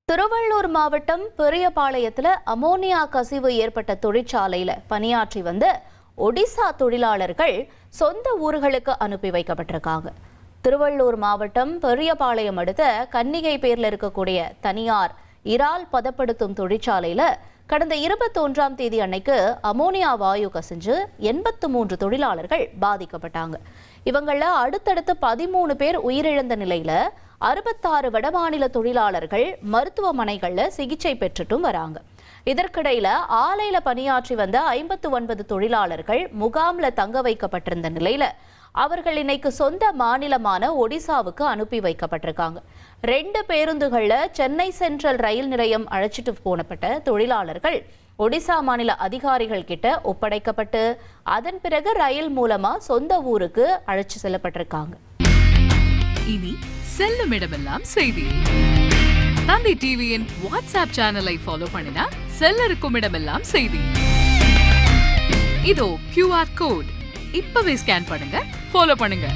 திருவள்ளூர் மாவட்டம் பெரியபாளையத்தில் அமோனியா கசிவு ஏற்பட்ட தொழிற்சாலையில் பணியாற்றி வந்த ஒடிசா தொழிலாளர்கள் சொந்த ஊர்களுக்கு அனுப்பி வைக்கப்பட்டிருக்காங்க. திருவள்ளூர் மாவட்டம் பெரியபாளையம் அடுத்த கன்னிகை பேர்ல இருக்கக்கூடிய தனியார் இறால் பதப்படுத்தும் தொழிற்சாலையில் கடந்த 21ஆம் தேதி அன்னைக்கு அமோனியா வாயு கசிஞ்சு 83 தொழிலாளர்கள் பாதிக்கப்பட்டாங்க. இவங்கள அடுத்தடுத்து 13 பேர் உயிரிழந்த நிலையில 66 வடமாநில தொழிலாளர்கள் மருத்துவமனைகள்ல சிகிச்சை பெற்றுட்டும் வராங்க. இதற்கிடையில ஆலையில பணியாற்றி வந்த 59 தொழிலாளர்கள் முகாம்ல தங்க வைக்கப்பட்டிருந்த நிலையில அவர்கள் இன்னைக்கு சொந்த மாநிலமான ஒடிசாவுக்கு அனுப்பி வைக்கப்பட்டிருக்காங்க. 2 பேருந்துகள்ல சென்னை சென்ட்ரல் ரயில் நிலையம் அழைச்சிட்டு போனப்பட்ட தொழிலாளர்கள் ஒடிசா மாநில அதிகாரிகள் கிட்ட ஒப்படைக்கப்பட்டு அதன் பிறகு ரயில் மூலமா சொந்த ஊருக்கு அழைச்சு செல்லப்பட்டிருக்காங்க. இனி செல்லும் இடமெல்லாம் செய்தி. தந்தி டிவியின் வாட்ஸ்அப் சேனலை ஃபாலோ பண்ணினா செல்ல இருக்கும் இடமெல்லாம் செய்தி. இதோ QR கோட் இப்பவே ஸ்கேன் பண்ணுங்க, ஃபாலோ பண்ணுங்க.